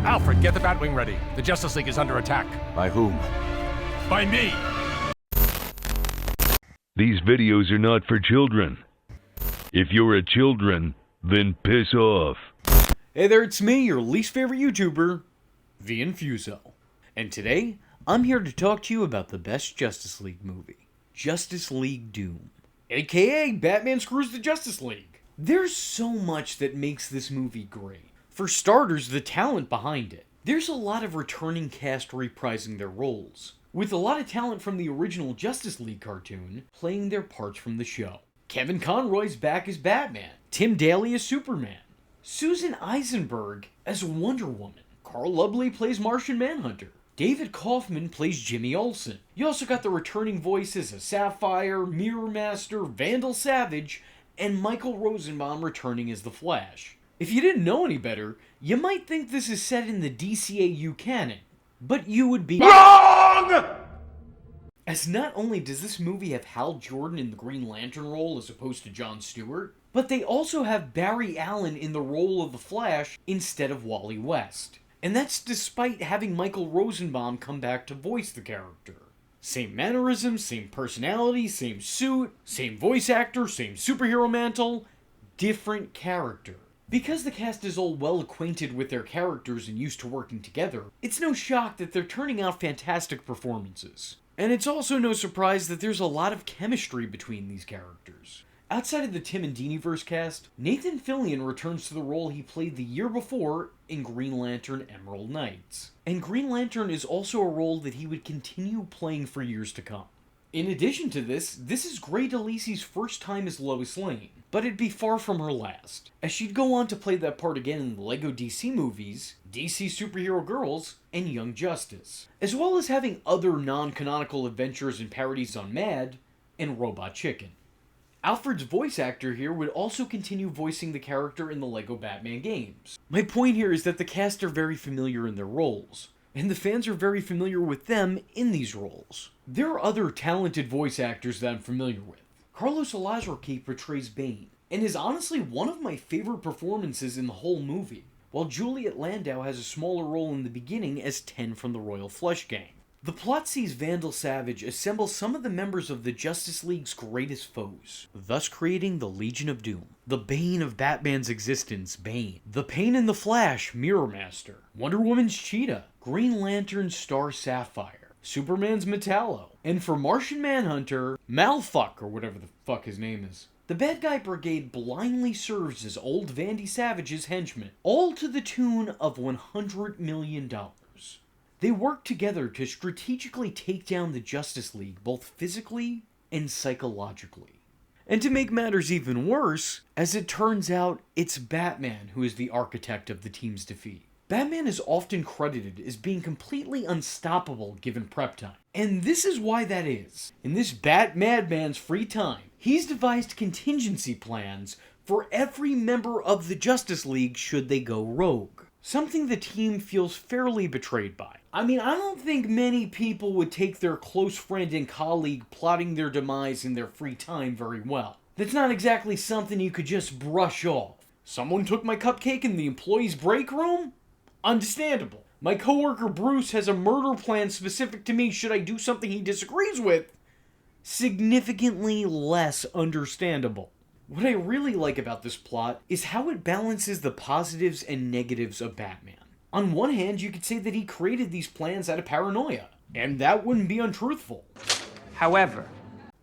Alfred, get the Batwing ready. The Justice League is under attack. By whom? By me! These videos are not for children. If you're a children, then piss off. Hey there, it's me, your least favorite YouTuber, the Infuso. And today, I'm here to talk to you about the best Justice League movie, Justice League Doom, aka Batman Screws the Justice League. There's so much that makes this movie great. For starters, the talent behind it. There's a lot of returning cast reprising their roles, with a lot of talent from the original Justice League cartoon playing their parts from the show. Kevin Conroy's back as Batman, Tim Daly as Superman, Susan Eisenberg as Wonder Woman, Carl Lubley plays Martian Manhunter, David Kaufman plays Jimmy Olsen. You also got the returning voices of Sapphire, Mirror Master, Vandal Savage, and Michael Rosenbaum returning as the Flash. If you didn't know any better, you might think this is set in the DCAU canon, but you would be WRONG! As not only does this movie have Hal Jordan in the Green Lantern role as opposed to Jon Stewart, but they also have Barry Allen in the role of the Flash instead of Wally West. And that's despite having Michael Rosenbaum come back to voice the character. Same mannerisms, same personality, same suit, same voice actor, same superhero mantle, different character. Because the cast is all well acquainted with their characters and used to working together, it's no shock that they're turning out fantastic performances. And it's also no surprise that there's a lot of chemistry between these characters. Outside of the Tim and Diniverse cast, Nathan Fillion returns to the role he played the year before in Green Lantern Emerald Knights. And Green Lantern is also a role that he would continue playing for years to come. In addition to this is Grey DeLisi's first time as Lois Lane, but it'd be far from her last, as she'd go on to play that part again in the LEGO DC movies, DC Superhero Girls, and Young Justice, as well as having other non-canonical adventures and parodies on Mad and Robot Chicken. Alfred's voice actor here would also continue voicing the character in the LEGO Batman games. My point here is that the cast are very familiar in their roles, and the fans are very familiar with them in these roles. There are other talented voice actors that I'm familiar with. Carlos Alazraqui portrays Bane, and is honestly one of my favorite performances in the whole movie, while Juliet Landau has a smaller role in the beginning as Ten from the Royal Flush Gang. The plot sees Vandal Savage assemble some of the members of the Justice League's greatest foes, thus creating the Legion of Doom. The bane of Batman's existence, Bane. The Pain in the Flash, Mirror Master. Wonder Woman's Cheetah. Green Lantern's Star Sapphire. Superman's Metallo. And for Martian Manhunter, Malfuck, or whatever the fuck his name is. The Bad Guy Brigade blindly serves as old Vandy Savage's henchmen, all to the tune of $100 million. They work together to strategically take down the Justice League both physically and psychologically. And to make matters even worse, as it turns out, it's Batman who is the architect of the team's defeat. Batman is often credited as being completely unstoppable given prep time. And this is why that is. In this Madman's free time, he's devised contingency plans for every member of the Justice League should they go rogue. Something the team feels fairly betrayed by. I mean, I don't think many people would take their close friend and colleague plotting their demise in their free time very well. That's not exactly something you could just brush off. Someone took my cupcake in the employee's break room? Understandable. My coworker Bruce has a murder plan specific to me should I do something he disagrees with. Significantly less understandable. What I really like about this plot is how it balances the positives and negatives of Batman. On one hand, you could say that he created these plans out of paranoia, and that wouldn't be untruthful. However,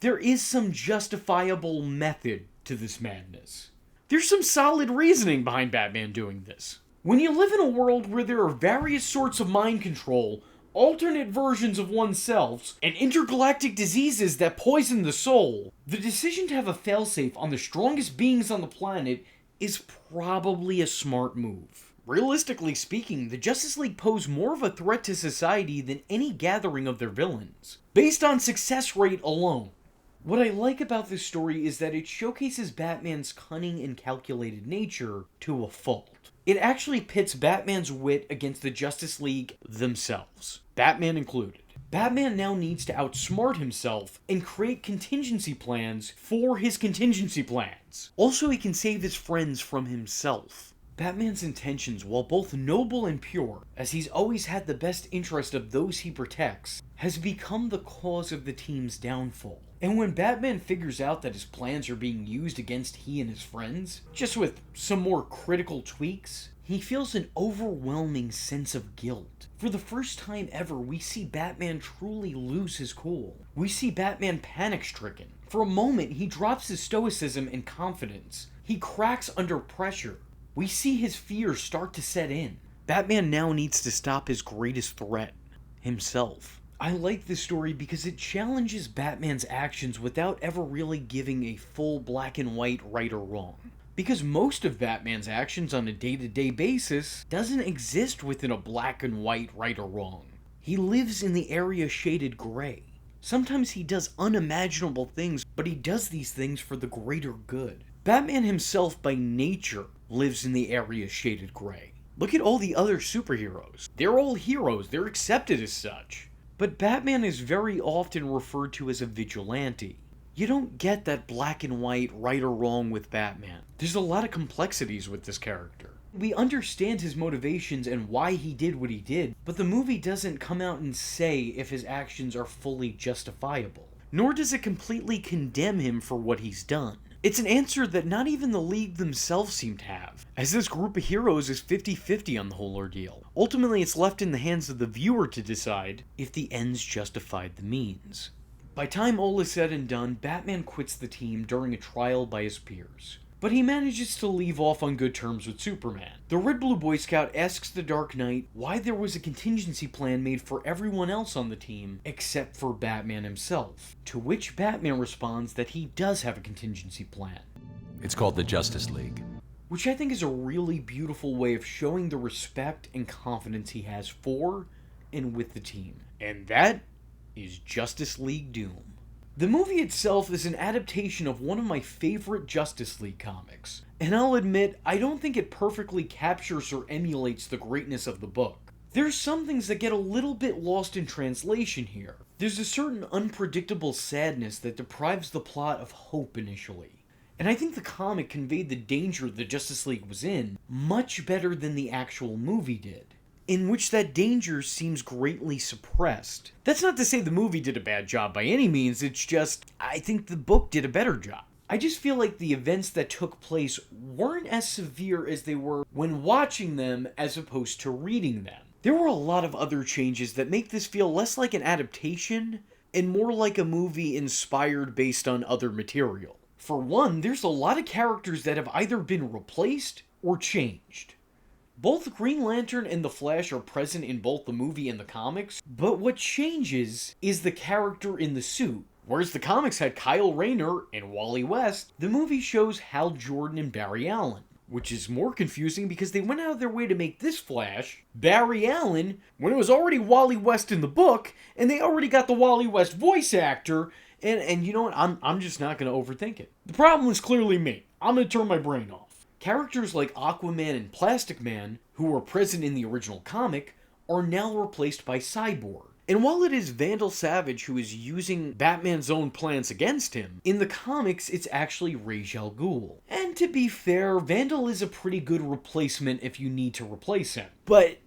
there is some justifiable method to this madness. There's some solid reasoning behind Batman doing this. When you live in a world where there are various sorts of mind control, alternate versions of oneself, and intergalactic diseases that poison the soul, the decision to have a failsafe on the strongest beings on the planet is probably a smart move. Realistically speaking, the Justice League pose more of a threat to society than any gathering of their villains, based on success rate alone. What I like about this story is that it showcases Batman's cunning and calculated nature to a fault. It actually pits Batman's wit against the Justice League themselves, Batman included. Batman now needs to outsmart himself and create contingency plans for his contingency plans. Also, he can save his friends from himself. Batman's intentions, while both noble and pure, as he's always had the best interest of those he protects, has become the cause of the team's downfall. And when Batman figures out that his plans are being used against he and his friends, just with some more critical tweaks, he feels an overwhelming sense of guilt. For the first time ever, we see Batman truly lose his cool. We see Batman panic-stricken. For a moment, he drops his stoicism and confidence. He cracks under pressure. We see his fears start to set in. Batman now needs to stop his greatest threat, himself. I like this story because it challenges Batman's actions without ever really giving a full black and white right or wrong. Because most of Batman's actions on a day-to-day basis doesn't exist within a black and white right or wrong. He lives in the area shaded gray. Sometimes he does unimaginable things, but he does these things for the greater good. Batman himself by nature lives in the area shaded gray. Look at all the other superheroes. They're all heroes, they're accepted as such. But Batman is very often referred to as a vigilante. You don't get that black and white right or wrong with Batman. There's a lot of complexities with this character. We understand his motivations and why he did what he did, but the movie doesn't come out and say if his actions are fully justifiable. Nor does it completely condemn him for what he's done. It's an answer that not even the League themselves seem to have, as this group of heroes is 50-50 on the whole ordeal. Ultimately, it's left in the hands of the viewer to decide if the ends justified the means. By time all is said and done, Batman quits the team during a trial by his peers. But he manages to leave off on good terms with Superman. The Red Blue Boy Scout asks the Dark Knight why there was a contingency plan made for everyone else on the team except for Batman himself. To which Batman responds that he does have a contingency plan. It's called the Justice League. Which I think is a really beautiful way of showing the respect and confidence he has for and with the team. And that is Justice League Doom. The movie itself is an adaptation of one of my favorite Justice League comics, and I'll admit, I don't think it perfectly captures or emulates the greatness of the book. There's some things that get a little bit lost in translation here. There's a certain unpredictable sadness that deprives the plot of hope initially. And I think the comic conveyed the danger the Justice League was in much better than the actual movie did, in which that danger seems greatly suppressed. That's not to say the movie did a bad job by any means, it's just, I think the book did a better job. I just feel like the events that took place weren't as severe as they were when watching them as opposed to reading them. There were a lot of other changes that make this feel less like an adaptation and more like a movie inspired based on other material. For one, there's a lot of characters that have either been replaced or changed. Both Green Lantern and the Flash are present in both the movie and the comics, but what changes is the character in the suit. Whereas the comics had Kyle Rayner and Wally West, the movie shows Hal Jordan and Barry Allen, which is more confusing because they went out of their way to make this Flash Barry Allen when it was already Wally West in the book, and they already got the Wally West voice actor, and you know what, I'm just not going to overthink it. The problem is clearly me. I'm going to turn my brain off. Characters like Aquaman and Plastic Man, who were present in the original comic, are now replaced by Cyborg. And while it is Vandal Savage who is using Batman's own plans against him, in the comics it's actually Ra's al Ghul. And to be fair, Vandal is a pretty good replacement if you need to replace him. But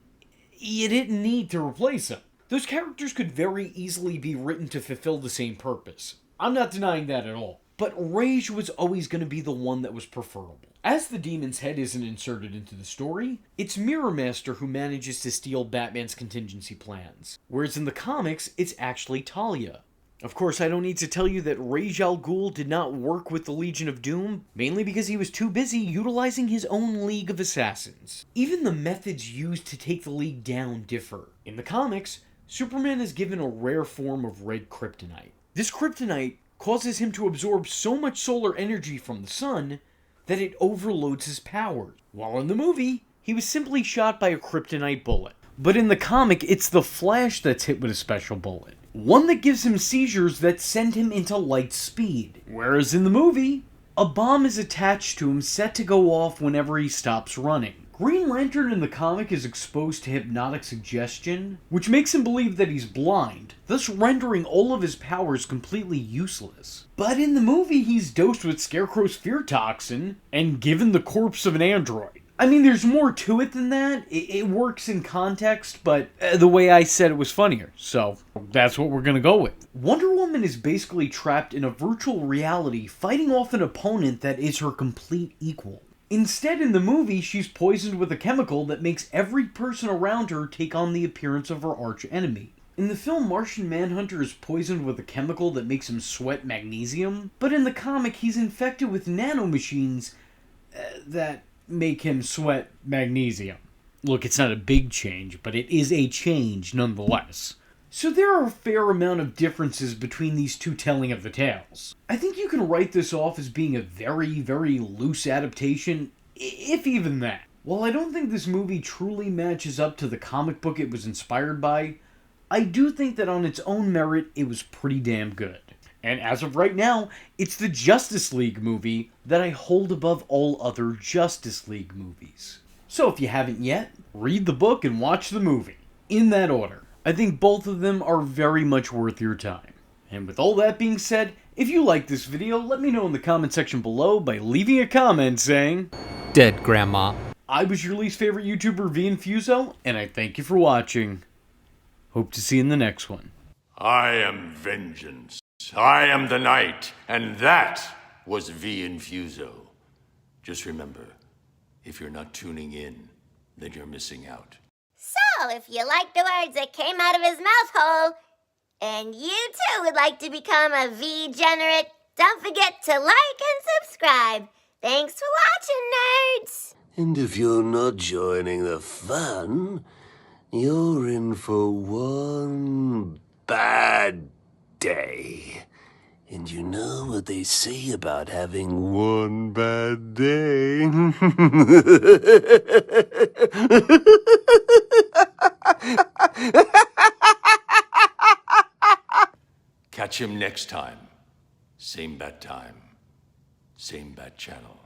you didn't need to replace him. Those characters could very easily be written to fulfill the same purpose. I'm not denying that at all. But Rage was always going to be the one that was preferable. As the Demon's Head isn't inserted into the story, it's Mirror Master who manages to steal Batman's contingency plans. Whereas in the comics, it's actually Talia. Of course, I don't need to tell you that Ra's al Ghul did not work with the Legion of Doom, mainly because he was too busy utilizing his own League of Assassins. Even the methods used to take the League down differ. In the comics, Superman is given a rare form of red kryptonite. This kryptonite causes him to absorb so much solar energy from the sun that it overloads his powers. While in the movie, he was simply shot by a kryptonite bullet. But in the comic, it's the Flash that's hit with a special bullet. One that gives him seizures that send him into light speed. Whereas in the movie, a bomb is attached to him set to go off whenever he stops running. Green Lantern in the comic is exposed to hypnotic suggestion, which makes him believe that he's blind, thus rendering all of his powers completely useless. But in the movie, he's dosed with Scarecrow's fear toxin and given the corpse of an android. I mean, there's more to it than that. It works in context, but the way I said it was funnier. So that's what we're going to go with. Wonder Woman is basically trapped in a virtual reality fighting off an opponent that is her complete equal. Instead, in the movie, she's poisoned with a chemical that makes every person around her take on the appearance of her arch enemy. In the film, Martian Manhunter is poisoned with a chemical that makes him sweat magnesium, but in the comic, he's infected with nanomachines that make him sweat magnesium. Look, it's not a big change, but it is a change nonetheless. So there are a fair amount of differences between these two telling of the tales. I think you can write this off as being a very, very loose adaptation, if even that. While I don't think this movie truly matches up to the comic book it was inspired by, I do think that on its own merit, it was pretty damn good. And as of right now, it's the Justice League movie that I hold above all other Justice League movies. So if you haven't yet, read the book and watch the movie. In that order. I think both of them are very much worth your time. And with all that being said, if you like this video, let me know in the comment section below by leaving a comment saying, Dead Grandma. I was your least favorite YouTuber, Infuso, and I thank you for watching. Hope to see you in the next one. I am vengeance. I am the night, and that was Infuso. Just remember, if you're not tuning in, then you're missing out. So, if you like the words that came out of his mouth hole, and you too would like to become a V-generate, don't forget to like and subscribe. Thanks for watching, nerds! And if you're not joining the fun, you're in for one bad day. And you know what they say about having one bad day? Catch him next time. Same bat time. Same bat channel.